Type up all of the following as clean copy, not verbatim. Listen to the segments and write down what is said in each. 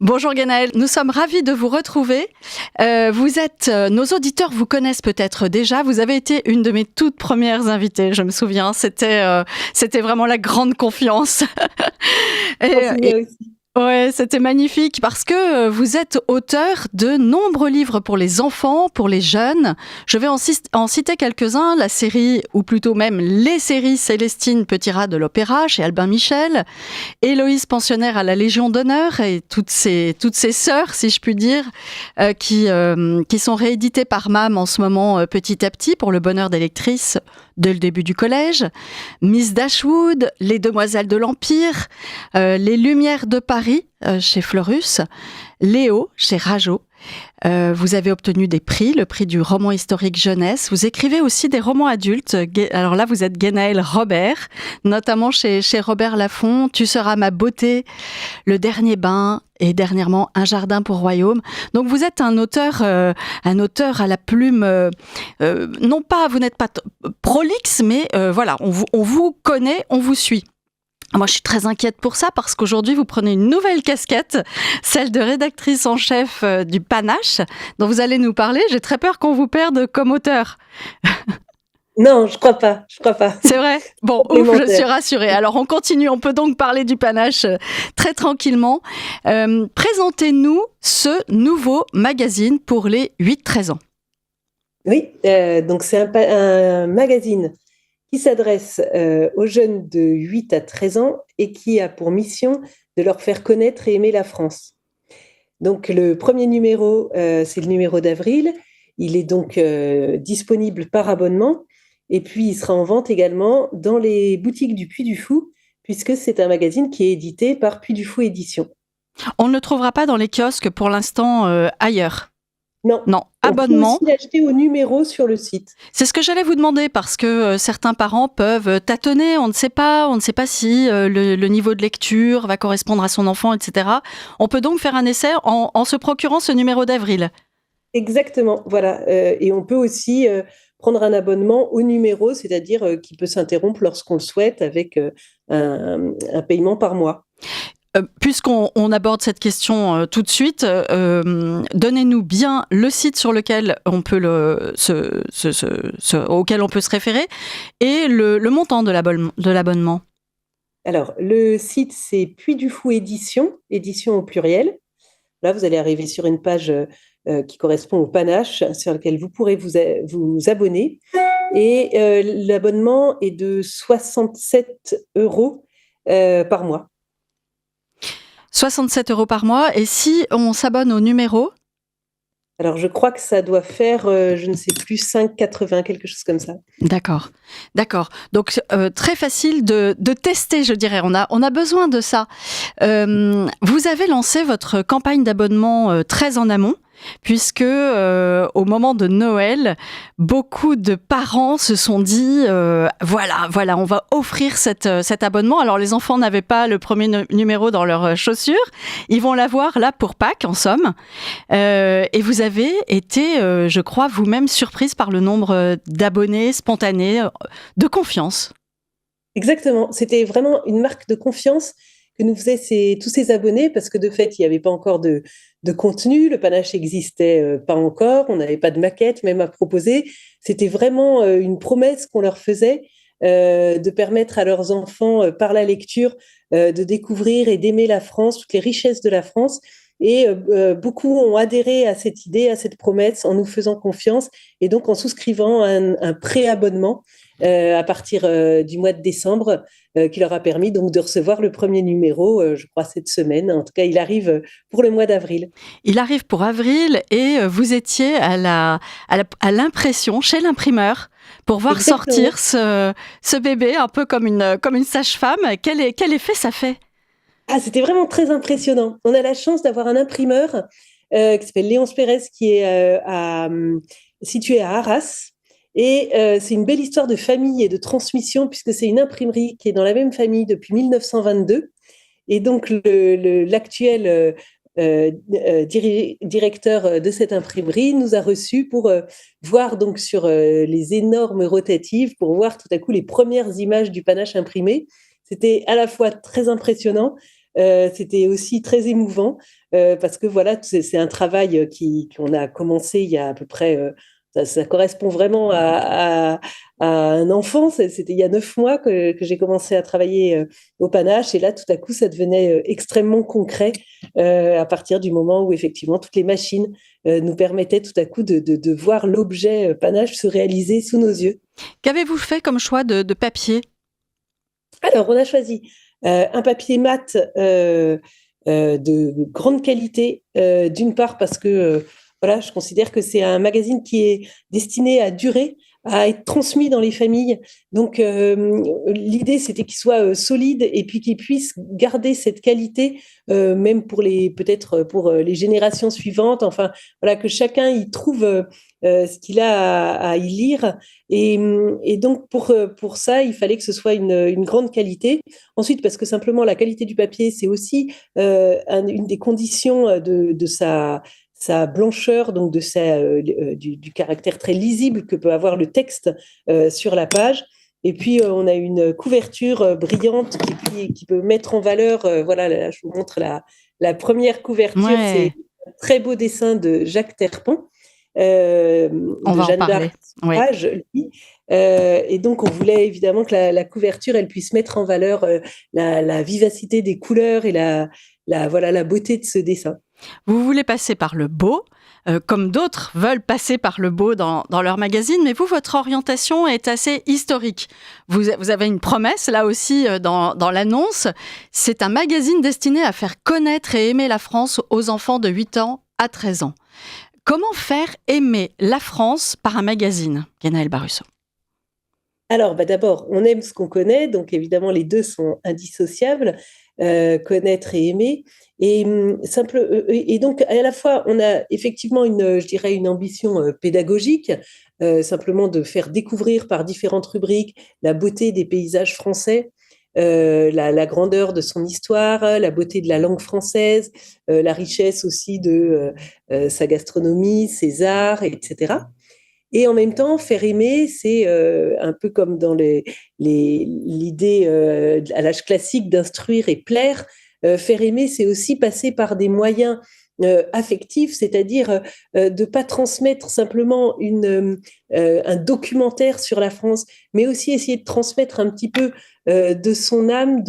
Bonjour Guénaëlle, nous sommes ravis de vous retrouver. Nos auditeurs vous connaissent peut-être déjà. Vous avez été une de mes toutes premières invitées, je me souviens. C'était vraiment la grande confiance. et, Ouais, c'était magnifique parce que vous êtes auteur de nombreux livres pour les enfants, pour les jeunes. Je vais en citer quelques-uns. La série, ou plutôt même les séries Célestine, Petit rat de l'opéra chez Albin Michel, Héloïse pensionnaire à la Légion d'honneur et toutes ces sœurs, si je puis dire, qui sont rééditées par MAM en ce moment petit à petit pour le bonheur des lectrices dès le début du collège. Miss Dashwood, Les Demoiselles de l'Empire, Les Lumières de Paris chez Fleurus, Léo chez Rageot. Vous avez obtenu des prix, le prix du roman historique jeunesse. Vous écrivez aussi des romans adultes. Alors là, vous êtes Guénaëlle Robert, notamment chez Robert Laffont, Tu seras ma beauté, Le dernier bain et dernièrement Un jardin pour royaume. Donc vous êtes un auteur à la plume, non pas, vous n'êtes pas prolixe, mais voilà, on vous connaît, on vous suit. Moi, je suis très inquiète pour ça parce qu'aujourd'hui, vous prenez une nouvelle casquette, celle de rédactrice en chef du Panache, dont vous allez nous parler. J'ai très peur qu'on vous perde comme auteur. Non, je crois pas. C'est vrai? Bon, ouf, je suis rassurée. Alors, on continue. On peut donc parler du Panache très tranquillement. Présentez-nous ce nouveau magazine pour les 8-13 ans. Oui, donc c'est un magazine qui s'adresse aux jeunes de 8 à 13 ans et qui a pour mission de leur faire connaître et aimer la France. Donc le premier numéro, c'est le numéro d'avril. Il est donc disponible par abonnement et puis il sera en vente également dans les boutiques du Puy du Fou puisque c'est un magazine qui est édité par Puy du Fou Éditions. On ne le trouvera pas dans les kiosques pour l'instant ailleurs. Non, abonnement. On peut aussi l'acheter au numéro sur le site. C'est ce que j'allais vous demander parce que certains parents peuvent tâtonner, on ne sait pas si le niveau de lecture va correspondre à son enfant, etc. On peut donc faire un essai en se procurant ce numéro d'avril. Exactement, voilà. Et on peut aussi prendre un abonnement au numéro, c'est-à-dire qui peut s'interrompre lorsqu'on le souhaite avec un paiement par mois. Puisqu'on aborde cette question tout de suite, donnez-nous bien le site sur lequel on peut auquel on peut se référer et le montant de l'abonnement. Alors, le site, c'est Puy du Fou Édition au pluriel. Là, vous allez arriver sur une page qui correspond au Panache, sur lequel vous pourrez vous abonner. Et l'abonnement est de 67 € par mois. 67 € par mois. Et si on s'abonne au numéro? Alors, je crois que ça doit faire, je ne sais plus, 5,80, quelque chose comme ça. D'accord. Donc, très facile de tester, je dirais. On a besoin de ça. Vous avez lancé votre campagne d'abonnement très en amont, puisque au moment de Noël, beaucoup de parents se sont dit voilà, on va offrir cet abonnement. Alors les enfants n'avaient pas le premier numéro dans leurs chaussures, ils vont l'avoir là pour Pâques en somme. Et vous avez été, je crois, vous-même surprise par le nombre d'abonnés spontanés, de confiance. Exactement, c'était vraiment une marque de confiance que nous faisaient tous ces abonnés, parce que de fait, il n'y avait pas encore de contenu, le Panache n'existait pas encore, on n'avait pas de maquette même à proposer. C'était vraiment une promesse qu'on leur faisait de permettre à leurs enfants, par la lecture, de découvrir et d'aimer la France, toutes les richesses de la France. Et beaucoup ont adhéré à cette idée, à cette promesse, en nous faisant confiance et donc en souscrivant un préabonnement à partir du mois de décembre, qui leur a permis donc de recevoir le premier numéro, je crois, cette semaine. En tout cas, il arrive pour le mois d'avril. Il arrive pour avril et vous étiez à l'impression, chez l'imprimeur, pour voir Exactement. sortir ce bébé, un peu comme une sage-femme. Quel effet ça fait? Ah, c'était vraiment très impressionnant. On a la chance d'avoir un imprimeur qui s'appelle Léonce Pérez, qui est situé à Arras. Et c'est une belle histoire de famille et de transmission, puisque c'est une imprimerie qui est dans la même famille depuis 1922. Et donc, l'actuel directeur de cette imprimerie nous a reçus pour voir donc sur les énormes rotatives, pour voir tout à coup les premières images du Panache imprimé. C'était à la fois très impressionnant, C'était aussi très émouvant parce que voilà, c'est un travail qu'on a commencé il y a à peu près. Ça correspond vraiment à un enfant. C'était il y a 9 mois que j'ai commencé à travailler au panache. Et là, tout à coup, ça devenait extrêmement concret à partir du moment où, effectivement, toutes les machines nous permettaient tout à coup de voir l'objet panache se réaliser sous nos yeux. Qu'avez-vous fait comme choix de papier? Alors, on a choisi un papier mat de grande qualité, d'une part parce que voilà, je considère que c'est un magazine qui est destiné à durer, à être transmis dans les familles. Donc, l'idée, c'était qu'il soit solide et puis qu'il puisse garder cette qualité, même pour peut-être pour les générations suivantes. Enfin, voilà, que chacun y trouve ce qu'il a à y lire. Et donc, pour ça, il fallait que ce soit une grande qualité. Ensuite, parce que simplement, la qualité du papier, c'est aussi une des conditions de sa blancheur, donc du caractère très lisible que peut avoir le texte sur la page. Et puis, on a une couverture brillante qui peut mettre en valeur, voilà, là, je vous montre la première couverture, c'est Ouais, un très beau dessin de Jacques Terpin, on de va en Jeanne parler. d'Arc, Oui. lui. Et donc, on voulait évidemment que la couverture, elle puisse mettre en valeur la vivacité des couleurs et voilà, la beauté de ce dessin. Vous voulez passer par le beau, comme d'autres veulent passer par le beau dans leur magazine, mais vous, votre orientation est assez historique. Vous avez une promesse, là aussi, dans l'annonce. C'est un magazine destiné à faire connaître et aimer la France aux enfants de 8 ans à 13 ans. Comment faire aimer la France par un magazine, Gwenaëlle Barusso? Alors, bah, d'abord, on aime ce qu'on connaît, donc évidemment, les deux sont indissociables, connaître et aimer. Et donc, à la fois, on a effectivement je dirais, une ambition pédagogique, simplement de faire découvrir par différentes rubriques la beauté des paysages français, la grandeur de son histoire, la beauté de la langue française, la richesse aussi de sa gastronomie, ses arts, etc. Et en même temps, faire aimer, c'est un peu comme dans l'idée à l'âge classique d'instruire et plaire. Faire aimer, c'est aussi passer par des moyens affectifs, c'est-à-dire de ne pas transmettre simplement un documentaire sur la France, mais aussi essayer de transmettre un petit peu de son âme,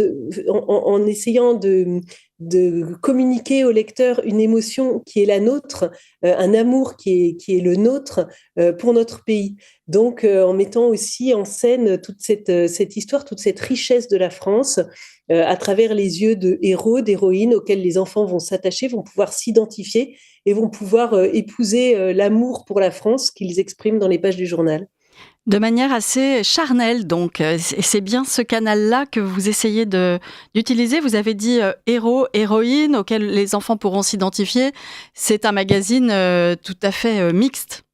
en essayant de communiquer au lecteur une émotion qui est la nôtre, un amour qui est le nôtre pour notre pays. Donc, en mettant aussi en scène toute cette histoire, toute cette richesse de la France, à travers les yeux de héros, d'héroïnes auxquels les enfants vont s'attacher, vont pouvoir s'identifier et vont pouvoir épouser l'amour pour la France qu'ils expriment dans les pages du journal. De manière assez charnelle, donc. Et c'est bien ce canal-là que vous essayez d'utiliser. Vous avez dit héros, héroïnes, auxquels les enfants pourront s'identifier. C'est un magazine tout à fait mixte.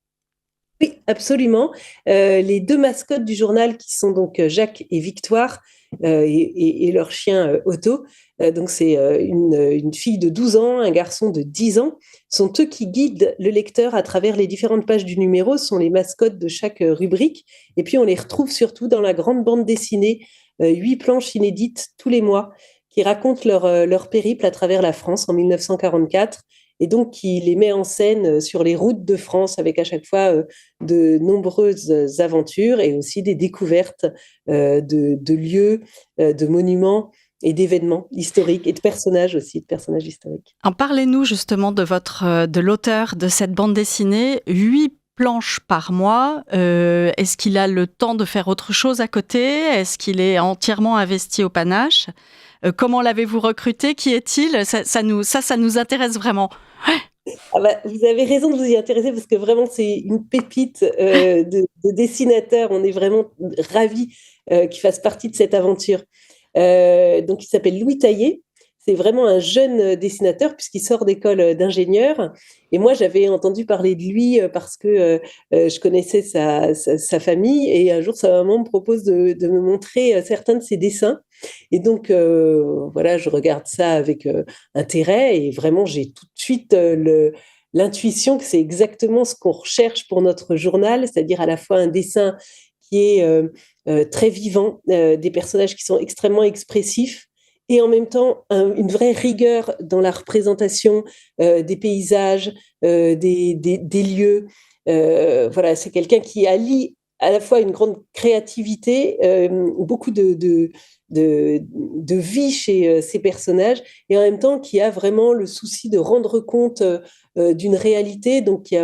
Oui, absolument. Les deux mascottes du journal, qui sont donc Jacques et Victoire, et leur chien Otto, donc c'est une fille de 12 ans, un garçon de 10 ans, sont eux qui guident le lecteur à travers les différentes pages du numéro, ce sont les mascottes de chaque rubrique. Et puis on les retrouve surtout dans la grande bande dessinée, 8 planches inédites tous les mois, qui racontent leur périple à travers la France en 1944, et donc qui les met en scène sur les routes de France, avec à chaque fois de nombreuses aventures et aussi des découvertes de lieux, de monuments et d'événements historiques et de personnages aussi, de personnages historiques. En parlez-nous justement de l'auteur de cette bande dessinée. 8 planches par mois. Est-ce qu'il a le temps de faire autre chose à côté? Est-ce qu'il est entièrement investi au panache? Comment l'avez-vous recruté? Qui est-il? Ça nous intéresse vraiment. Ah bah, vous avez raison de vous y intéresser parce que vraiment c'est une pépite de dessinateur. On est vraiment ravis qu'il fasse partie de cette aventure. Donc il s'appelle Louis Taillé. C'est vraiment un jeune dessinateur puisqu'il sort d'école d'ingénieur. Et moi, j'avais entendu parler de lui parce que je connaissais sa famille. Et un jour, sa maman me propose de me montrer certains de ses dessins. Et donc, voilà, je regarde ça avec intérêt. Et vraiment, j'ai tout de suite l'intuition que c'est exactement ce qu'on recherche pour notre journal, c'est-à-dire à la fois un dessin qui est très vivant, des personnages qui sont extrêmement expressifs, et en même temps une vraie rigueur dans la représentation des paysages, des lieux. Voilà, c'est quelqu'un qui allie à la fois une grande créativité, beaucoup de vie chez ces personnages, et en même temps qui a vraiment le souci de rendre compte d'une réalité, donc qui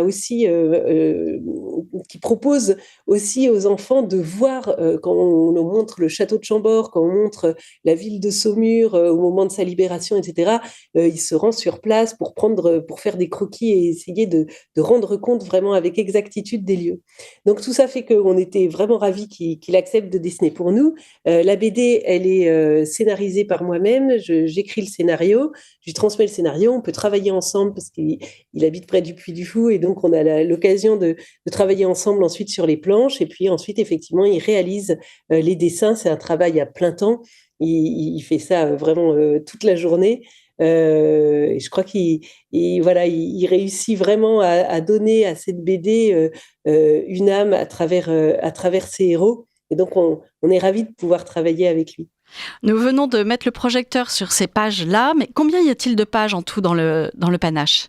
propose aussi aux enfants de voir, quand on montre le château de Chambord, quand on montre la ville de Saumur au moment de sa libération, etc., il se rend sur place pour faire des croquis et essayer de rendre compte vraiment avec exactitude des lieux. Donc tout ça fait qu'on était vraiment ravis qu'il accepte de dessiner pour nous. La BD, elle est scénarisée par moi-même. J'écris le scénario, je lui transmets le scénario. On peut travailler ensemble parce qu'il habite près du Puy du Fou, et donc on a l'occasion de travailler ensemble ensuite sur les planches. Et puis ensuite, effectivement, il réalise les dessins. C'est un travail à plein temps. Il fait ça vraiment toute la journée. Et je crois voilà, il réussit vraiment à donner à cette BD une âme à travers ses héros. Et donc, on est ravis de pouvoir travailler avec lui. Nous venons de mettre le projecteur sur ces pages-là, mais combien y a-t-il de pages en tout dans le Panache?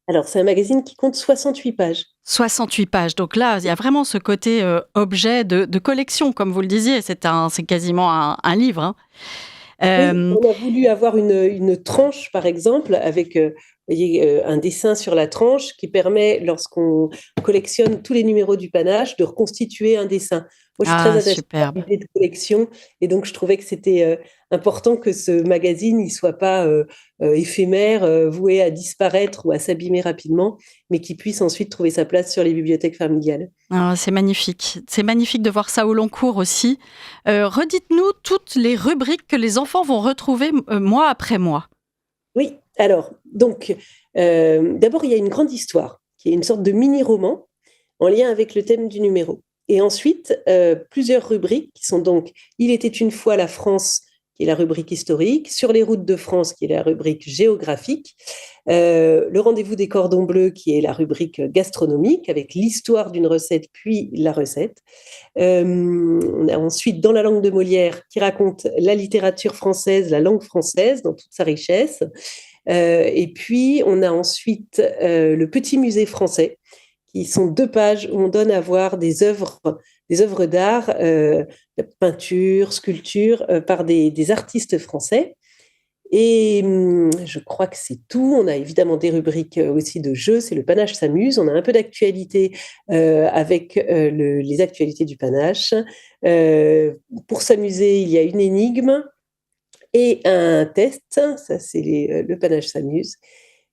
Alors, c'est un magazine qui compte 68 pages. 68 pages. Donc là, il y a vraiment ce côté objet de collection, comme vous le disiez. C'est quasiment un livre. Hein. Oui, Euh, on a voulu avoir une tranche, par exemple, avec vous voyez, un dessin sur la tranche qui permet, lorsqu'on collectionne tous les numéros du Panache, de reconstituer un dessin. Moi, je suis très attachée à superbe. l'idée de collection, et donc je trouvais que c'était important que ce magazine ne soit pas éphémère, voué à disparaître ou à s'abîmer rapidement, mais qui puisse ensuite trouver sa place sur les bibliothèques familiales. Ah, c'est magnifique. C'est magnifique de voir ça au long cours aussi. Redites-nous toutes les rubriques que les enfants vont retrouver mois après mois. Oui, alors, donc, d'abord, il y a une grande histoire, qui est une sorte de mini-roman en lien avec le thème du numéro. Et ensuite, plusieurs rubriques qui sont donc Il était une fois la France, qui est la rubrique historique, Sur les routes de France, qui est la rubrique géographique, Le rendez-vous des cordons bleus, qui est la rubrique gastronomique, avec l'histoire d'une recette, puis la recette. On a ensuite Dans la langue de Molière, qui raconte la littérature française, la langue française, dans toute sa richesse. Et puis, on a ensuite le Petit musée français, qui sont 2 pages où on donne à voir des œuvres d'art, peinture, sculpture, par des artistes français. Et je crois que c'est tout. On a évidemment des rubriques aussi de jeux, c'est le Panache s'amuse. On a un peu d'actualité avec les actualités du Panache. Pour s'amuser, il y a une énigme et un test. Ça, c'est le Panache s'amuse.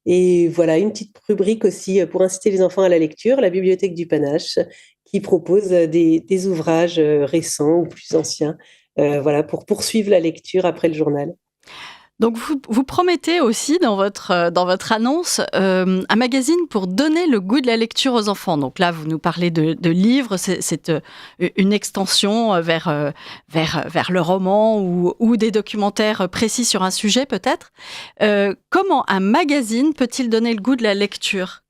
Et voilà, une petite rubrique aussi pour inciter les enfants à la lecture, la bibliothèque du Panache, qui propose des ouvrages récents ou plus anciens, voilà, pour poursuivre la lecture après le journal. Donc vous promettez aussi dans votre annonce un magazine pour donner le goût de la lecture aux enfants. Donc là, vous nous parlez de livres, c'est une extension vers le roman ou des documentaires précis sur un sujet peut-être. Comment un magazine peut-il donner le goût de la lecture?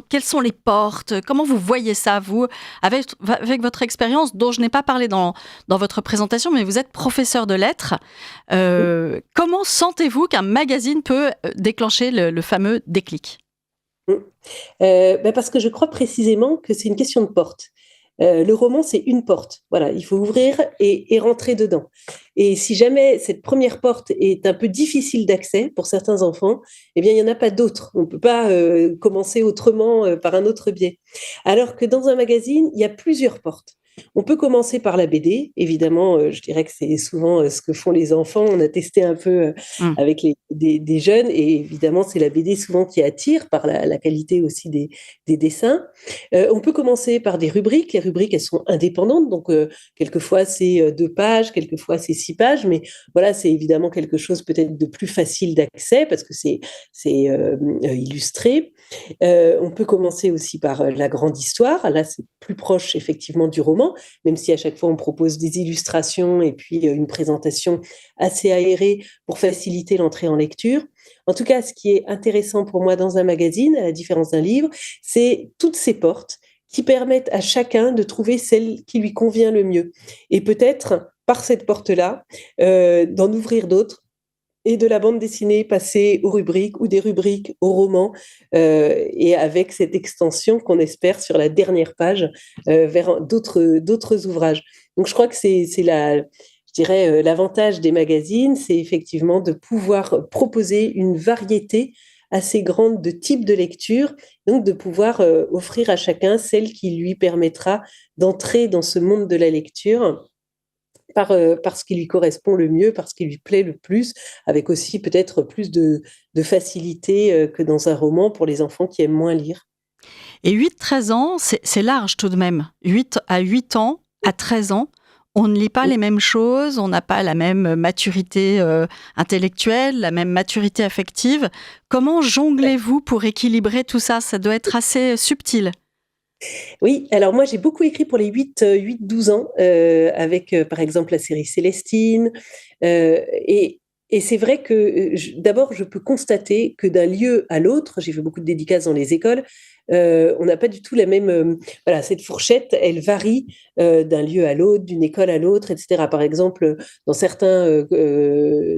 Quelles sont les portes? Comment vous voyez ça, vous, avec votre expérience dont je n'ai pas parlé dans votre présentation, mais vous êtes professeur de lettres. Comment sentez-vous qu'un magazine peut déclencher le fameux déclic? Parce que je crois précisément que c'est une question de porte. Le roman, c'est une porte. Voilà, il faut ouvrir et rentrer dedans. Et si jamais cette première porte est un peu difficile d'accès pour certains enfants, eh bien, il n'y en a pas d'autre. On ne peut pas commencer autrement par un autre biais. Alors que dans un magazine, il y a plusieurs portes. On peut commencer par la BD, évidemment, je dirais que c'est souvent ce que font les enfants. On a testé un peu Mmh. avec des jeunes, et évidemment, c'est la BD souvent qui attire par la qualité aussi des dessins. On peut commencer par des rubriques. Les rubriques, elles sont indépendantes, donc quelquefois c'est 2 pages, quelquefois c'est 6 pages, mais voilà, c'est évidemment quelque chose peut-être de plus facile d'accès parce que c'est illustré. On peut commencer aussi par la grande histoire. Là, c'est plus proche effectivement du roman, même si à chaque fois on propose des illustrations et puis une présentation assez aérée pour faciliter l'entrée en lecture. En tout cas, ce qui est intéressant pour moi dans un magazine, à la différence d'un livre, c'est toutes ces portes qui permettent à chacun de trouver celle qui lui convient le mieux. Et peut-être, par cette porte-là, d'en ouvrir d'autres et de la bande dessinée passer aux rubriques ou des rubriques aux romans, et avec cette extension qu'on espère sur la dernière page vers d'autres ouvrages. Donc je crois que je dirais, l'avantage des magazines, c'est effectivement de pouvoir proposer une variété assez grande de types de lecture, donc de pouvoir offrir à chacun celle qui lui permettra d'entrer dans ce monde de la lecture par ce qui lui correspond le mieux, par ce qui lui plaît le plus, avec aussi peut-être plus de facilité que dans un roman pour les enfants qui aiment moins lire. Et 8-13 ans, c'est large tout de même. 8 à 8 ans, à 13 ans, on ne lit pas les mêmes choses, on n'a pas la même maturité intellectuelle, la même maturité affective. Comment jonglez-vous pour équilibrer tout ça? Ça doit être assez subtil. Oui, alors moi j'ai beaucoup écrit pour les 8-12 ans, avec par exemple la série Célestine. Et c'est vrai que d'abord je peux constater que d'un lieu à l'autre, j'ai fait beaucoup de dédicaces dans les écoles, on n'a pas du tout la même. Voilà, cette fourchette, elle varie d'un lieu à l'autre, d'une école à l'autre, etc. Par exemple, dans certains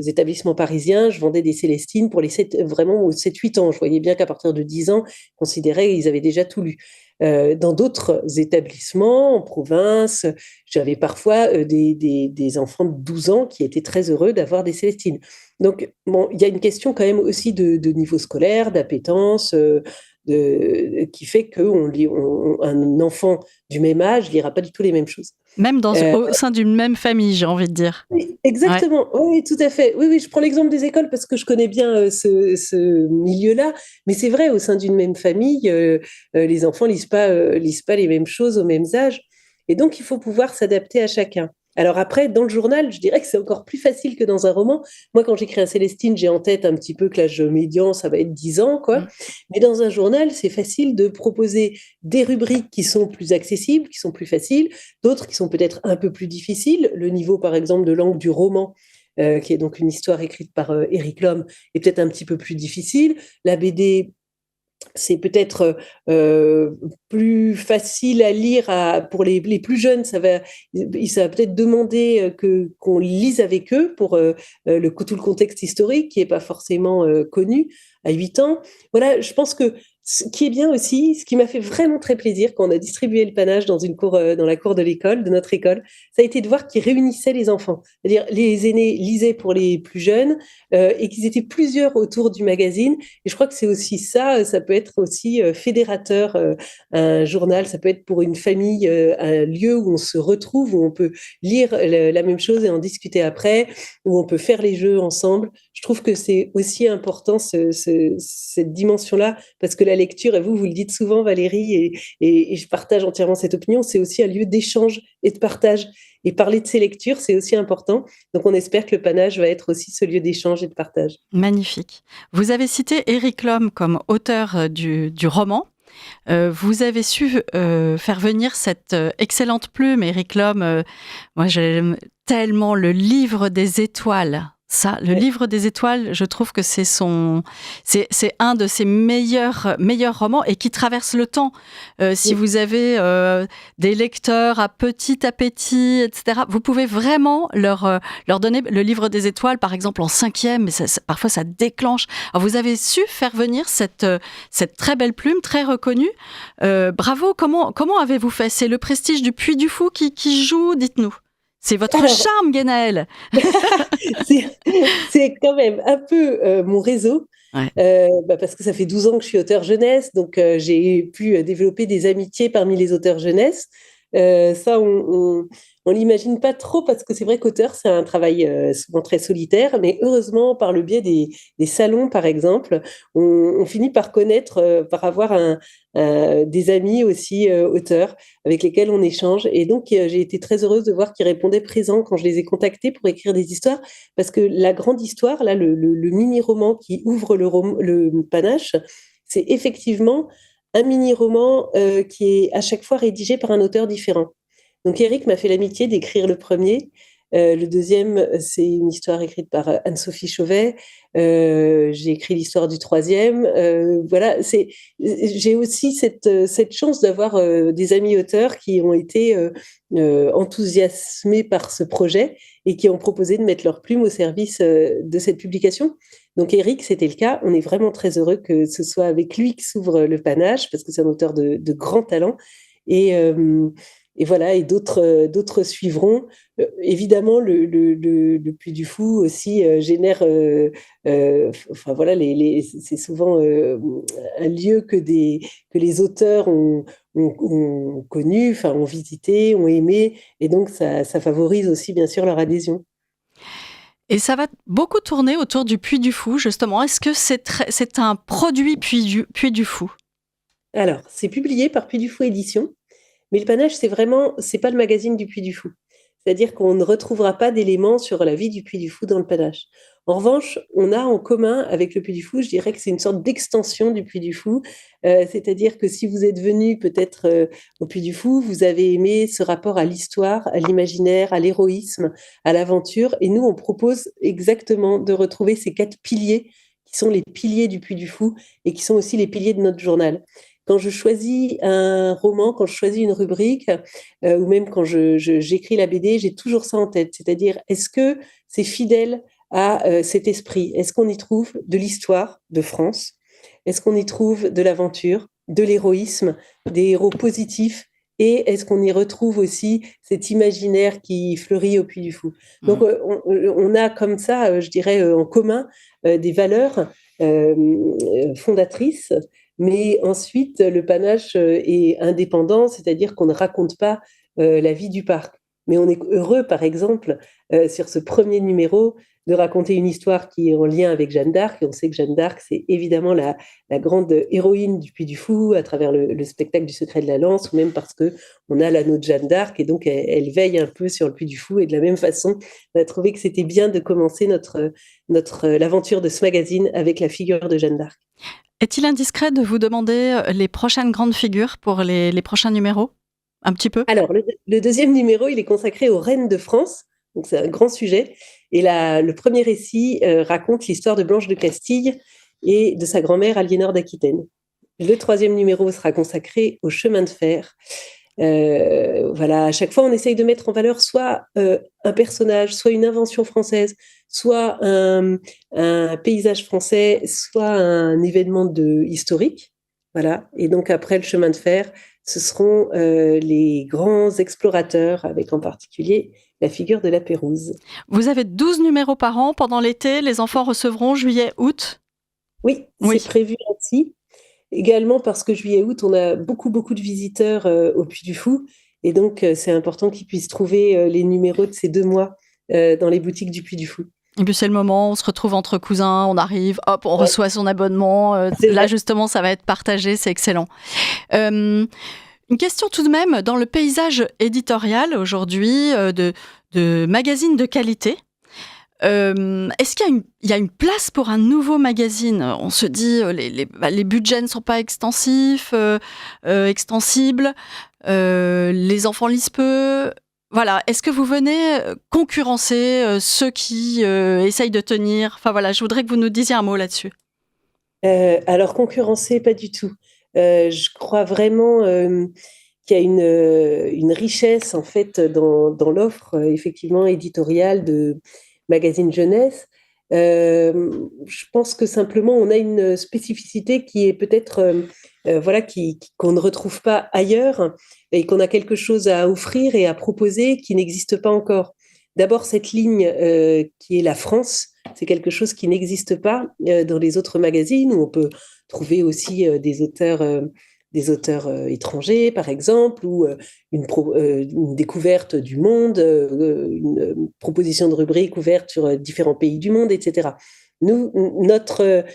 établissements parisiens, je vendais des Célestines pour les vraiment aux 7-8 ans. Je voyais bien qu'à partir de 10 ans, ils considéraient qu'ils avaient déjà tout lu. Dans d'autres établissements, en province, j'avais parfois des enfants de 12 ans qui étaient très heureux d'avoir des Célestines. Donc, bon, il y a une question quand même aussi de niveau scolaire, d'appétence, qui fait qu'un enfant du même âge lira pas du tout les mêmes choses. Même Euh, au sein d'une même famille, j'ai envie de dire. oui, Ouais. exactement, oui, tout à fait. Oui, oui, je prends l'exemple des écoles parce que je connais bien ce milieu-là, mais c'est vrai, au sein d'une même famille, les enfants lisent pas les mêmes choses aux mêmes âges, et donc il faut pouvoir s'adapter à chacun. Alors après, dans le journal, je dirais que c'est encore plus facile que dans un roman. Moi, quand j'écris un Célestine, j'ai en tête un petit peu que l'âge médian, ça va être 10 ans, quoi. Mm. Mais dans un journal, c'est facile de proposer des rubriques qui sont plus accessibles, qui sont plus faciles, d'autres qui sont peut-être un peu plus difficiles. Le niveau, par exemple, de langue du roman, qui est donc une histoire écrite par Eric Lhomme, est peut-être un petit peu plus difficile. La BD, c'est peut-être plus facile à lire pour les plus jeunes. Ça va peut-être demander qu'on lise avec eux pour tout le contexte historique qui n'est pas forcément connu à 8 ans. Voilà, je pense que ce qui est bien aussi, ce qui m'a fait vraiment très plaisir quand on a distribué le panache dans la cour de l'école, de notre école, ça a été de voir qu'ils réunissaient les enfants. C'est-à-dire les aînés lisaient pour les plus jeunes et qu'ils étaient plusieurs autour du magazine. Et je crois que c'est aussi ça, ça peut être aussi fédérateur, un journal, ça peut être pour une famille, un lieu où on se retrouve, où on peut lire la même chose et en discuter après, où on peut faire les jeux ensemble. Je trouve que c'est aussi important cette dimension-là, parce que la lecture, et vous le dites souvent Valérie, et je partage entièrement cette opinion, c'est aussi un lieu d'échange et de partage. Et parler de ces lectures, c'est aussi important. Donc on espère que le panache va être aussi ce lieu d'échange et de partage. Magnifique. Vous avez cité Eric Lhomme comme auteur du roman. Vous avez su faire venir cette excellente plume, Eric Lhomme. Moi, j'aime tellement le livre des étoiles. Ça, le Ouais. livre des étoiles, je trouve que c'est un de ses meilleurs romans et qui traverse le temps. Si Oui. vous avez des lecteurs à petit appétit, etc., vous pouvez vraiment leur donner le livre des étoiles, par exemple en 5e, mais parfois ça déclenche. Alors, vous avez su faire venir cette très belle plume, très reconnue. Bravo, comment avez-vous fait? C'est le prestige du Puy du Fou qui joue, dites-nous. C'est votre Alors, charme, Guénaëlle. c'est c'est quand même un peu mon réseau, Ouais. parce que ça fait 12 ans que je suis auteur jeunesse, donc j'ai pu développer des amitiés parmi les auteurs jeunesse. Ça, on l'imagine pas trop parce que c'est vrai qu'auteur, c'est un travail souvent très solitaire, mais heureusement, par le biais des salons, par exemple, on finit par connaître, par avoir des amis aussi auteurs avec lesquels on échange. Et donc, j'ai été très heureuse de voir qu'ils répondaient présents quand je les ai contactés pour écrire des histoires, parce que la grande histoire, là, le mini-roman qui ouvre le panache, c'est effectivement un mini-roman qui est à chaque fois rédigé par un auteur différent. Donc Eric m'a fait l'amitié d'écrire le premier. Le deuxième, c'est une histoire écrite par Anne-Sophie Chauvet. J'ai écrit l'histoire du troisième. Voilà, j'ai aussi cette chance d'avoir des amis auteurs qui ont été enthousiasmés par ce projet et qui ont proposé de mettre leur plume au service de cette publication. Donc Eric, c'était le cas. On est vraiment très heureux que ce soit avec lui que s'ouvre le Panache, parce que c'est un auteur de grand talent. Et, euh, et voilà, et d'autres suivront. Évidemment, le Puy du Fou aussi génère, enfin voilà, c'est souvent un lieu que les auteurs ont connu, enfin ont visité, ont aimé, et donc ça favorise aussi bien sûr leur adhésion. Et ça va beaucoup tourner autour du Puy du Fou, justement. Est-ce que c'est un produit Puy du Fou? Alors, c'est publié par Puy du Fou Édition. Mais le Panache, c'est pas le magazine du Puy du Fou. C'est-à-dire qu'on ne retrouvera pas d'éléments sur la vie du Puy du Fou dans le Panache. En revanche, on a en commun avec le Puy du Fou, je dirais que c'est une sorte d'extension du Puy du Fou. C'est-à-dire que si vous êtes venu peut-être au Puy du Fou, vous avez aimé ce rapport à l'histoire, à l'imaginaire, à l'héroïsme, à l'aventure. Et nous, on propose exactement de retrouver ces 4 piliers qui sont les piliers du Puy du Fou et qui sont aussi les piliers de notre journal. Quand je choisis un roman, quand je choisis une rubrique, ou même quand j'écris la BD, j'ai toujours ça en tête. C'est-à-dire, est-ce que c'est fidèle à cet esprit? Est-ce qu'on y trouve de l'histoire de France? Est-ce qu'on y trouve de l'aventure, de l'héroïsme, des héros positifs? Et est-ce qu'on y retrouve aussi cet imaginaire qui fleurit au Puy du Fou? Donc, on a comme ça, je dirais, en commun des valeurs fondatrices, mais ensuite, le Panache est indépendant, c'est-à-dire qu'on ne raconte pas la vie du parc. Mais on est heureux, par exemple, sur ce premier numéro, de raconter une histoire qui est en lien avec Jeanne d'Arc. Et on sait que Jeanne d'Arc, c'est évidemment la grande héroïne du Puy du Fou, à travers le spectacle du Secret de la Lance, ou même parce qu'on a l'anneau de Jeanne d'Arc, et donc elle veille un peu sur le Puy du Fou. Et de la même façon, on a trouvé que c'était bien de commencer l'aventure de ce magazine avec la figure de Jeanne d'Arc. Est-il indiscret de vous demander les prochaines grandes figures pour les prochains numéros? Un petit peu? Alors, le deuxième numéro, il est consacré aux reines de France, donc c'est un grand sujet. Et le premier récit raconte l'histoire de Blanche de Castille et de sa grand-mère Aliénor d'Aquitaine. Le troisième numéro sera consacré au chemin de fer. Voilà, à chaque fois, on essaye de mettre en valeur soit un personnage, soit une invention française, soit un paysage français, soit un événement historique. Voilà. Et donc, après le chemin de fer, ce seront les grands explorateurs, avec en particulier la figure de la Pérouse. Vous avez 12 numéros par an pendant l'été. Les enfants recevront juillet, août? Oui, Oui. c'est prévu ainsi. Également parce que juillet-août, on a beaucoup, beaucoup de visiteurs au Puy du Fou. Et donc, c'est important qu'ils puissent trouver les numéros de ces 2 mois dans les boutiques du Puy du Fou. Et puis c'est le moment, on se retrouve entre cousins, on arrive, hop, on Ouais, reçoit son abonnement. c'est Là, vrai. justement, ça va être partagé, c'est excellent. Une question tout de même, dans le paysage éditorial aujourd'hui de magazines de qualité, est-ce qu'il y a une place pour un nouveau magazine? On se dit, les budgets ne sont pas extensibles, les enfants lisent peu. Voilà, est-ce que vous venez concurrencer ceux qui essayent de tenir? Enfin voilà, je voudrais que vous nous disiez un mot là-dessus. Alors, concurrencer, pas du tout. Je crois vraiment qu'il y a une richesse, en fait, dans l'offre, effectivement, éditoriale de magazine jeunesse. Je pense que simplement, on a une spécificité qui est peut-être, voilà, qu'on ne retrouve pas ailleurs et qu'on a quelque chose à offrir et à proposer qui n'existe pas encore. D'abord, cette ligne qui est la France, c'est quelque chose qui n'existe pas dans les autres magazines où on peut trouver aussi des auteurs étrangers, par exemple, ou une découverte du monde, une proposition de rubrique ouverte sur différents pays du monde, etc. Nous, notre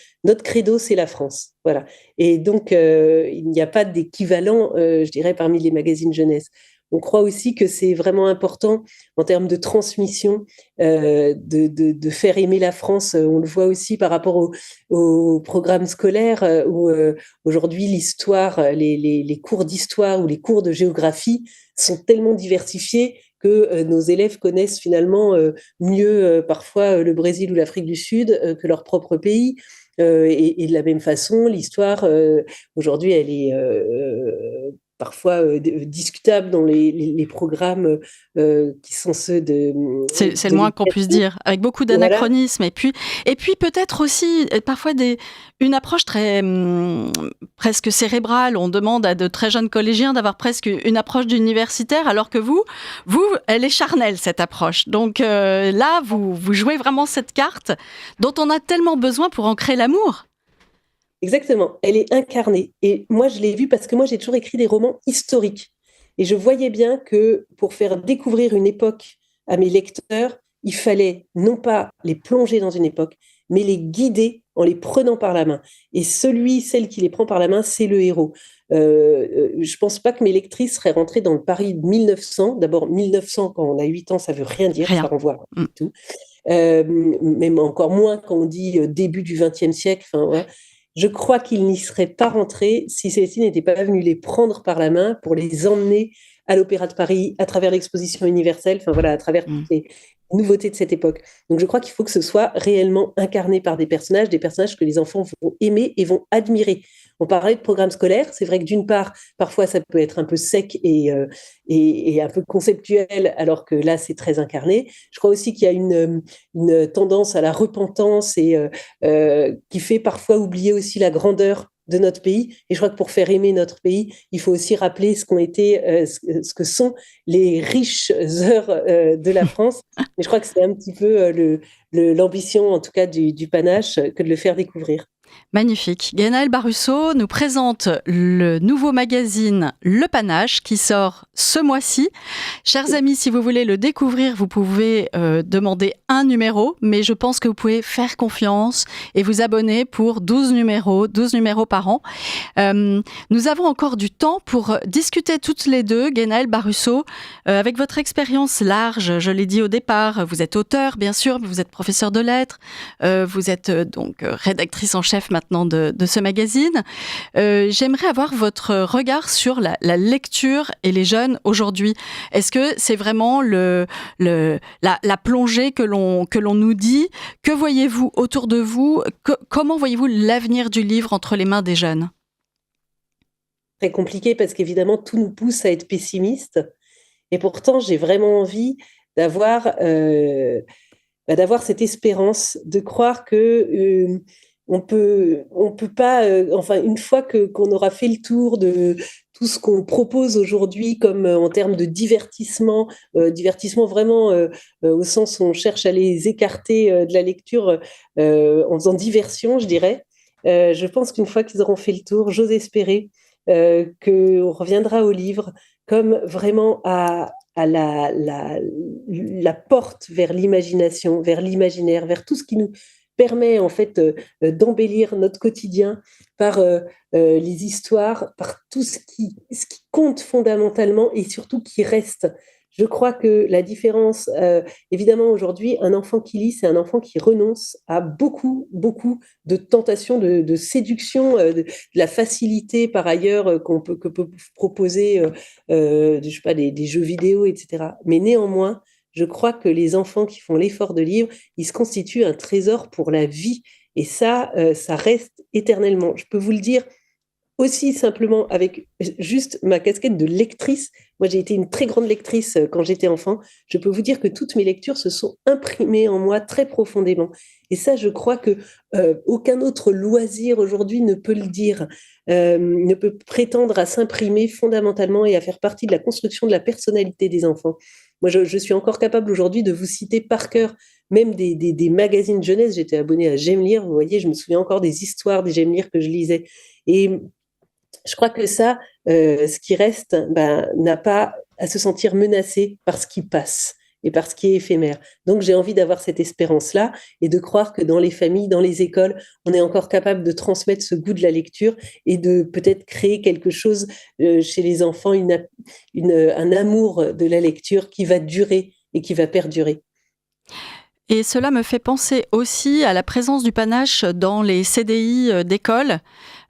credo, c'est la France. Voilà. Et donc, il n'y a pas d'équivalent, je dirais, parmi les magazines jeunesse. On croit aussi que c'est vraiment important en termes de transmission, de faire aimer la France. On le voit aussi par rapport au programme scolaire où aujourd'hui l'histoire, les cours d'histoire ou les cours de géographie sont tellement diversifiés que nos élèves connaissent finalement mieux parfois le Brésil ou l'Afrique du Sud que leur propre pays. Et de la même façon, l'histoire, aujourd'hui, elle est parfois discutable dans les programmes qui sont ceux C'est de le moins qu'on puisse l'éducation. dire, avec beaucoup Voilà, d'anachronismes. Et puis peut-être aussi parfois une approche très presque cérébrale. On demande à de très jeunes collégiens d'avoir presque une approche d'universitaire, alors que vous, elle est charnelle, cette approche. Donc là, vous jouez vraiment cette carte dont on a tellement besoin pour ancrer l'amour. exactement. Elle est incarnée. Et moi, je l'ai vue parce que moi, j'ai toujours écrit des romans historiques. Et je voyais bien que pour faire découvrir une époque à mes lecteurs, il fallait non pas les plonger dans une époque, mais les guider en les prenant par la main. Et celle qui les prend par la main, c'est le héros. Je pense pas que mes lectrices seraient rentrées dans le Paris de 1900. D'abord, 1900, quand on a 8 ans, ça veut rien dire, Rien. ça renvoie à rien du tout. Même encore moins quand on dit début du XXe siècle. Enfin, ouais. Je crois qu'ils n'y seraient pas rentrés si Cécile n'était pas venue les prendre par la main pour les emmener à l'Opéra de Paris, à travers l'exposition universelle, enfin voilà, à travers toutes les nouveautés de cette époque. Donc je crois qu'il faut que ce soit réellement incarné par des personnages que les enfants vont aimer et vont admirer. On parlait de programme scolaire, c'est vrai que d'une part, parfois ça peut être un peu sec et un peu conceptuel, alors que là c'est très incarné. Je crois aussi qu'il y a une tendance à la repentance et qui fait parfois oublier aussi la grandeur de notre pays. Et je crois que pour faire aimer notre pays, il faut aussi rappeler ce qu'ont été, ce que sont les riches heures de la France. Mais je crois que c'est un petit peu l'ambition, en tout cas, du panache, que de le faire découvrir. Magnifique. Gwenaëlle Barusso nous présente le nouveau magazine Le Panache qui sort ce mois-ci. Chers amis, si vous voulez le découvrir, vous pouvez demander un numéro, mais je pense que vous pouvez faire confiance et vous abonner pour 12 numéros par an. Nous avons encore du temps pour discuter toutes les deux, Gwenaëlle Barusso, avec votre expérience large, je l'ai dit au départ, vous êtes auteur, bien sûr, vous êtes professeur de lettres, vous êtes donc rédactrice en chef maintenant de ce magazine. J'aimerais avoir votre regard sur la lecture et les jeunes aujourd'hui. Est-ce que c'est vraiment la plongée que l'on nous dit? Que voyez-vous autour de vous? Comment voyez-vous l'avenir du livre entre les mains des jeunes? Très compliqué parce qu'évidemment, tout nous pousse à être pessimiste. Et pourtant, j'ai vraiment envie d'avoir d'avoir cette espérance, de croire que on peut pas, enfin, une fois qu'on aura fait le tour de tout ce qu'on propose aujourd'hui comme en termes de divertissement, divertissement vraiment au sens où on cherche à les écarter de la lecture en faisant diversion, je dirais. Je pense qu'une fois qu'ils auront fait le tour, j'ose espérer qu'on reviendra au livre comme vraiment à la porte vers l'imagination, vers l'imaginaire, vers tout ce qui nous permet en fait d'embellir notre quotidien par les histoires, par tout ce qui compte fondamentalement et surtout qui reste. Je crois que la différence, évidemment aujourd'hui, un enfant qui lit, c'est un enfant qui renonce à beaucoup, beaucoup de tentations, de séduction, de la facilité par ailleurs que peut proposer je sais pas, des jeux vidéo, etc. Mais néanmoins, je crois que les enfants qui font l'effort de lire, ils se constituent un trésor pour la vie. Et ça reste éternellement. Je peux vous le dire aussi simplement avec juste ma casquette de lectrice. Moi, j'ai été une très grande lectrice quand j'étais enfant. Je peux vous dire que toutes mes lectures se sont imprimées en moi très profondément. Et ça, je crois que aucun autre loisir aujourd'hui ne peut le dire, ne peut prétendre à s'imprimer fondamentalement et à faire partie de la construction de la personnalité des enfants. Moi, je suis encore capable aujourd'hui de vous citer par cœur même des magazines jeunesse. J'étais abonnée à J'aime lire, vous voyez, je me souviens encore des histoires des J'aime lire que je lisais. Et je crois que ça, ce qui reste, n'a pas à se sentir menacé par ce qui passe et par ce qui est éphémère. Donc j'ai envie d'avoir cette espérance-là et de croire que dans les familles, dans les écoles, on est encore capable de transmettre ce goût de la lecture et de peut-être créer quelque chose chez les enfants, un amour de la lecture qui va durer et qui va perdurer. Et cela me fait penser aussi à la présence du panache dans les CDI d'école.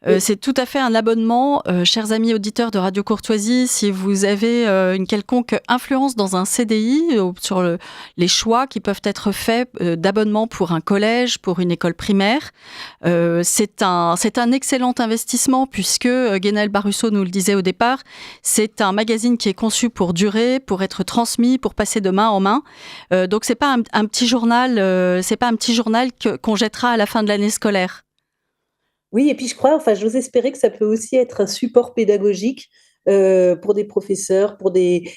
Oui. C'est tout à fait un abonnement, chers amis auditeurs de Radio Courtoisie, si vous avez une quelconque influence dans un CDI sur les choix qui peuvent être faits d'abonnement pour un collège, pour une école primaire. C'est un excellent investissement puisque Guénel Barusso nous le disait au départ, c'est un magazine qui est conçu pour durer, pour être transmis, pour passer de main en main. Donc c'est pas un petit journal, qu'on jettera à la fin de l'année scolaire. Oui, et puis je crois, enfin, j'ose espérer que ça peut aussi être un support pédagogique pour des professeurs, pour des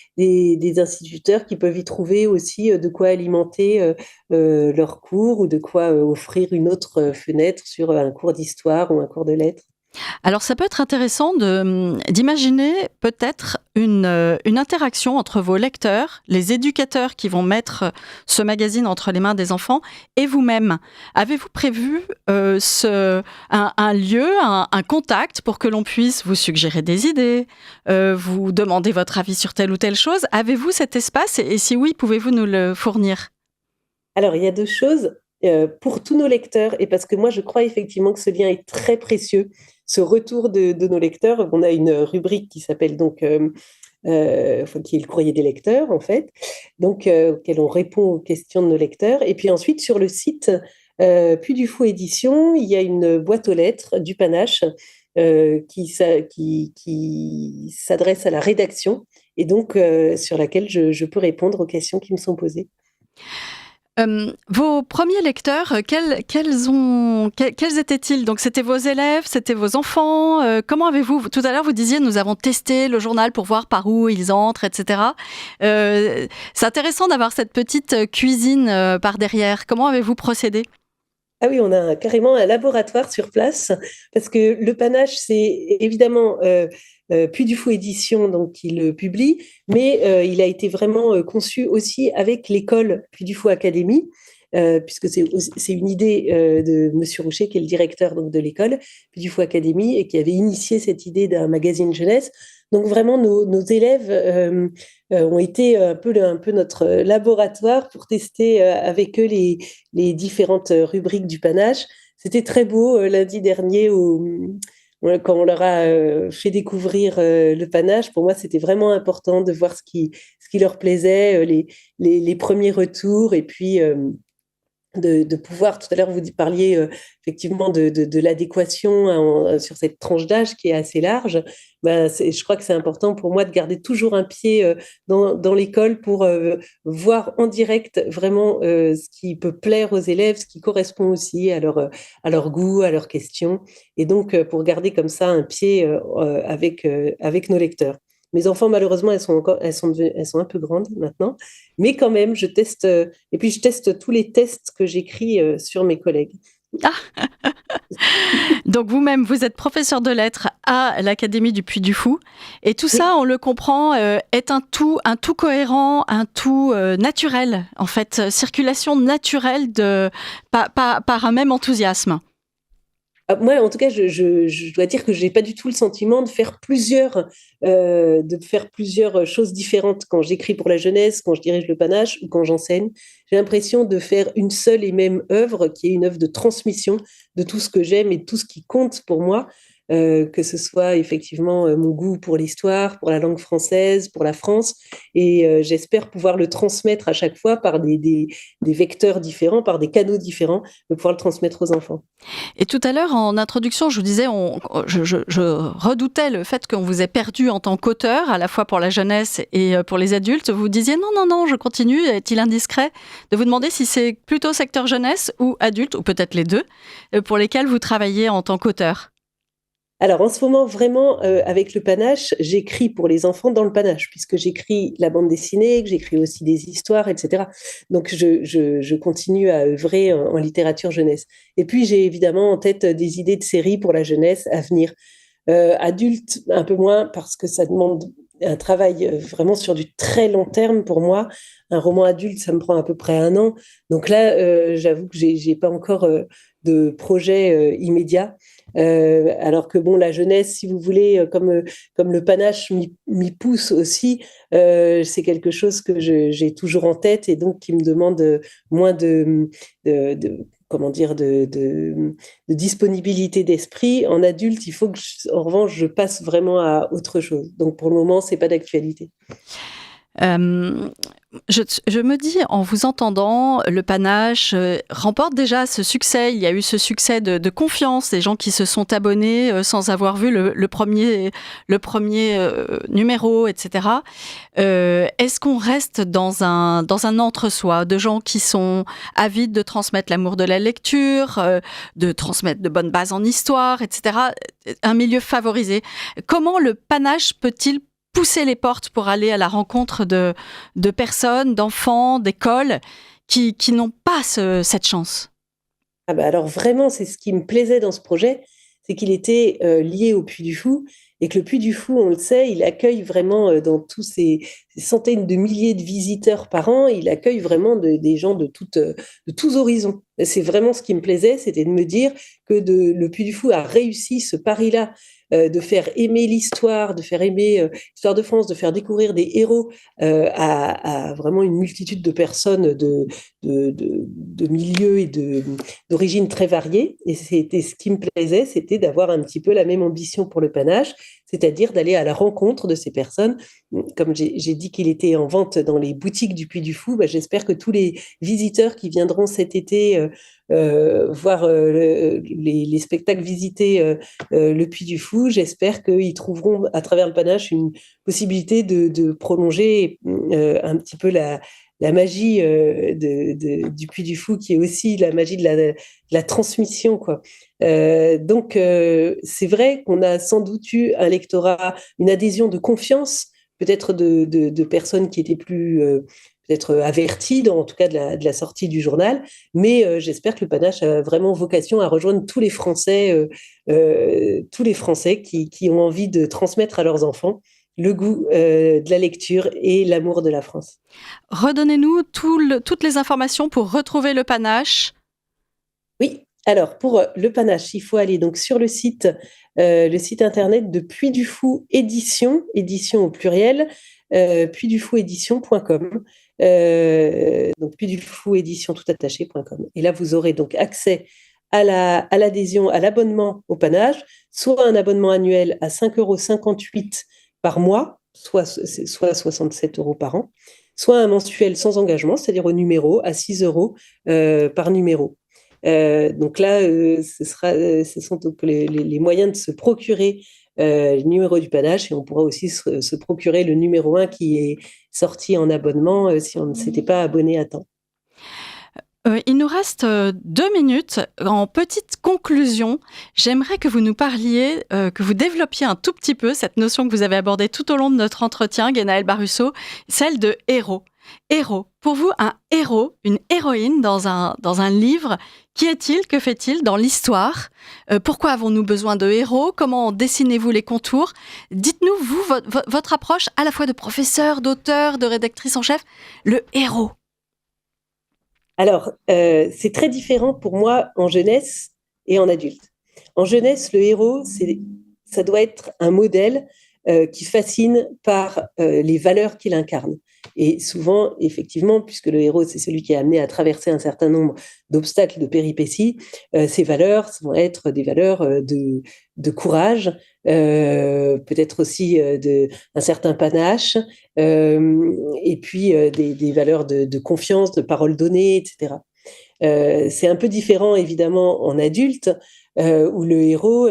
instituteurs qui peuvent y trouver aussi de quoi alimenter leurs cours ou de quoi offrir une autre fenêtre sur un cours d'histoire ou un cours de lettres. Alors ça peut être intéressant d'imaginer peut-être une interaction entre vos lecteurs, les éducateurs qui vont mettre ce magazine entre les mains des enfants et vous-même. Avez-vous prévu un lieu, un contact pour que l'on puisse vous suggérer des idées, vous demander votre avis sur telle ou telle chose? Avez-vous cet espace et si oui, pouvez-vous nous le fournir? Alors, il y a deux choses pour tous nos lecteurs, et parce que moi, je crois effectivement que ce lien est très précieux, ce retour de nos lecteurs. On a une rubrique qui s'appelle donc, qui est le courrier des lecteurs, en fait, donc, auquel on répond aux questions de nos lecteurs. Et puis ensuite, sur le site Puy du Fou Édition, il y a une boîte aux lettres du Panache qui s'adresse à la rédaction, et donc sur laquelle je peux répondre aux questions qui me sont posées. Vos premiers lecteurs, quels étaient-ils? Donc, c'était vos élèves, c'était vos enfants. Comment avez-vous... Tout à l'heure, vous disiez, nous avons testé le journal pour voir par où ils entrent, etc. C'est intéressant d'avoir cette petite cuisine par derrière. Comment avez-vous procédé? Ah oui, on a carrément un laboratoire sur place, parce que le Panache, c'est évidemment Puy du Fou Édition, donc, qui le publie, mais il a été vraiment conçu aussi avec l'école Puy du Fou Académie, puisque c'est une idée de Monsieur Roucher, qui est le directeur donc, de l'école Puy du Fou Académie, et qui avait initié cette idée d'un magazine jeunesse. Donc vraiment, nos élèves ont été un peu notre laboratoire pour tester avec eux les différentes rubriques du Panache. C'était très beau lundi dernier quand on leur a fait découvrir le Panache. Pour moi, c'était vraiment important de voir ce qui leur plaisait, les premiers retours, et puis de pouvoir, tout à l'heure vous parliez effectivement de l'adéquation sur cette tranche d'âge qui est assez large. Je crois que c'est important pour moi de garder toujours un pied dans l'école pour voir en direct vraiment ce qui peut plaire aux élèves, ce qui correspond aussi à leur goût, à leurs questions, et donc pour garder comme ça un pied avec nos lecteurs. Mes enfants, malheureusement, elles sont un peu grandes maintenant, mais quand même, je teste, et puis je teste tous les tests que j'écris sur mes collègues. Ah. Donc vous-même, vous êtes professeur de lettres à l'Académie du Puy du Fou, et tout ça, on le comprend, est un tout cohérent, un tout naturel, en fait, circulation naturelle par un même enthousiasme. Moi, en tout cas, je dois dire que je n'ai pas du tout le sentiment de faire plusieurs choses différentes quand j'écris pour la jeunesse, quand je dirige le Panache ou quand j'enseigne. J'ai l'impression de faire une seule et même œuvre, qui est une œuvre de transmission de tout ce que j'aime et de tout ce qui compte pour moi, que ce soit effectivement mon goût pour l'histoire, pour la langue française, pour la France, et j'espère pouvoir le transmettre à chaque fois par des vecteurs différents, par des canaux différents, de pouvoir le transmettre aux enfants. Et tout à l'heure, en introduction, je vous disais, je redoutais le fait qu'on vous ait perdu en tant qu'auteur, à la fois pour la jeunesse et pour les adultes. Vous disiez non, je continue. Est-il indiscret de vous demander si c'est plutôt secteur jeunesse ou adulte, ou peut-être les deux, pour lesquels vous travaillez en tant qu'auteur? Alors, en ce moment, vraiment, avec le Panache, j'écris pour les enfants dans le Panache, puisque j'écris la bande dessinée, que j'écris aussi des histoires, etc. Donc, je continue à œuvrer en littérature jeunesse. Et puis, j'ai évidemment en tête des idées de séries pour la jeunesse à venir. Adulte, un peu moins, parce que ça demande un travail vraiment sur du très long terme pour moi. Un roman adulte, ça me prend à peu près 1 an. Donc là, j'avoue que j'ai pas encore de projet immédiat. Alors que bon, la jeunesse, si vous voulez, comme le Panache m'y pousse aussi, c'est quelque chose que j'ai toujours en tête, et donc qui me demande moins comment dire, de disponibilité d'esprit. En adulte, il faut que, en revanche, je passe vraiment à autre chose. Donc, pour le moment, c'est pas d'actualité. Euh, je me dis, en vous entendant, le panache remporte déjà ce succès. Il y a eu ce succès de confiance, des gens qui se sont abonnés sans avoir vu le premier numéro, etc. Est-ce qu'on reste dans un entre-soi de gens qui sont avides de transmettre l'amour de la lecture, de transmettre de bonnes bases en histoire, etc. Un milieu favorisé. Comment le panache peut-il pousser les portes pour aller à la rencontre de personnes, d'enfants, d'écoles qui n'ont pas cette chance? Ah bah alors vraiment, c'est ce qui me plaisait dans ce projet, c'est qu'il était lié au Puy du Fou et que le Puy du Fou, on le sait, il accueille vraiment dans tous ces centaines de milliers de visiteurs par an, il accueille vraiment des gens de tous horizons. Et c'est vraiment ce qui me plaisait, c'était de me dire que le Puy du Fou a réussi ce pari-là de faire aimer l'histoire, de faire aimer l'histoire de France, de faire découvrir des héros à vraiment une multitude de personnes de milieux et d'origines très variées. Et c'était ce qui me plaisait, c'était d'avoir un petit peu la même ambition pour le panache, c'est-à-dire d'aller à la rencontre de ces personnes. Comme j'ai dit qu'il était en vente dans les boutiques du Puy du Fou, bah, j'espère que tous les visiteurs qui viendront cet été voir les spectacles, visiter le Puy du Fou, j'espère qu'ils trouveront à travers le panache une possibilité de prolonger un petit peu la magie du Puy du Fou, qui est aussi la magie de la transmission, quoi. Donc, c'est vrai qu'on a sans doute eu un lectorat, une adhésion de confiance, peut-être de personnes qui étaient plus peut-être averties, en tout cas de la sortie du journal, mais j'espère que le panache a vraiment vocation à rejoindre tous les Français qui ont envie de transmettre à leurs enfants le goût de la lecture et l'amour de la France. Redonnez-nous toutes les informations pour retrouver le panache. Oui, alors pour le panache, il faut aller donc sur le site internet de Puy du Fou Édition, édition au pluriel, puydufouédition.com. Donc Puy du Fou Édition tout attaché.com. Et là, vous aurez donc accès à l'adhésion, à l'abonnement au panache, soit un abonnement annuel à 5,58 € par mois, soit 67 € par an, soit un mensuel sans engagement, c'est-à-dire au numéro, à 6 € par numéro. Donc là, ce sont donc les moyens de se procurer le numéro du panache, et on pourra aussi se procurer le numéro 1 qui est sorti en abonnement si on ne s'était pas abonné à temps. Il nous reste 2 minutes. En petite conclusion, j'aimerais que vous nous parliez, que vous développiez un tout petit peu cette notion que vous avez abordée tout au long de notre entretien, Gwenaëlle Barusso, celle de héros. Héros. Pour vous, un héros, une héroïne dans un livre, qui est-il? Que fait-il dans l'histoire? Pourquoi avons-nous besoin de héros? Comment dessinez-vous les contours? Dites-nous, vous, votre approche à la fois de professeur, d'auteur, de rédactrice en chef, le héros. Alors, c'est très différent pour moi en jeunesse et en adulte. En jeunesse, le héros, ça doit être un modèle qui fascine par les valeurs qu'il incarne. Et souvent, effectivement, puisque le héros, c'est celui qui est amené à traverser un certain nombre d'obstacles, de péripéties, ces valeurs vont être des valeurs de courage, peut-être aussi un certain panache, et puis des valeurs de confiance, de parole donnée, etc. C'est un peu différent, évidemment, en adulte, où le héros,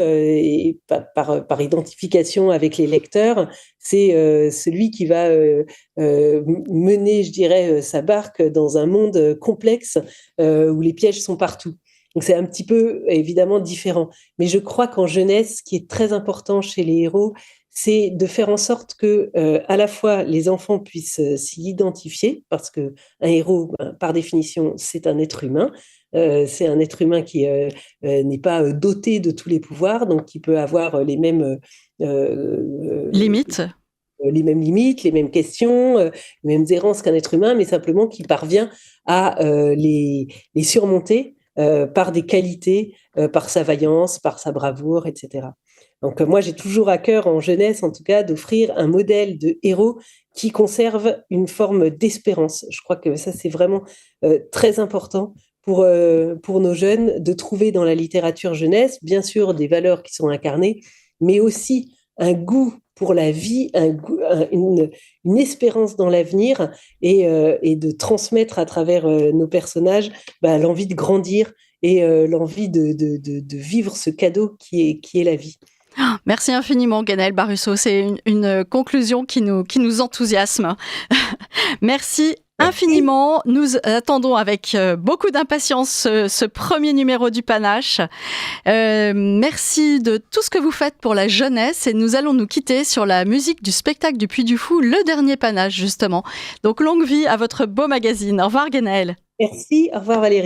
par identification avec les lecteurs, c'est celui qui va mener, je dirais, sa barque dans un monde complexe où les pièges sont partout. Donc c'est un petit peu, évidemment, différent. Mais je crois qu'en jeunesse, ce qui est très important chez les héros, c'est de faire en sorte que, à la fois, les enfants puissent s'y identifier, parce qu'un héros, par définition, c'est un être humain. C'est un être humain qui n'est pas doté de tous les pouvoirs, donc qui peut avoir Limites. Les mêmes limites, les mêmes questions, les mêmes errances qu'un être humain, mais simplement qui parvient à les surmonter par des qualités, par sa vaillance, par sa bravoure, etc. Donc moi, j'ai toujours à cœur, en jeunesse en tout cas, d'offrir un modèle de héros qui conserve une forme d'espérance. Je crois que ça, c'est vraiment très important pour nos jeunes de trouver dans la littérature jeunesse, bien sûr, des valeurs qui sont incarnées, mais aussi un goût pour la vie, une espérance dans l'avenir et de transmettre à travers nos personnages l'envie de grandir et l'envie de vivre ce cadeau qui est la vie. Merci infiniment, Guénhaël Barusso. C'est une conclusion qui nous enthousiasme. Merci infiniment. Nous attendons avec beaucoup d'impatience ce premier numéro du Panache. Merci de tout ce que vous faites pour la jeunesse et nous allons nous quitter sur la musique du spectacle du Puy du Fou, le dernier Panache justement. Donc longue vie à votre beau magazine. Au revoir, Guénhaël. Merci, au revoir Valérie.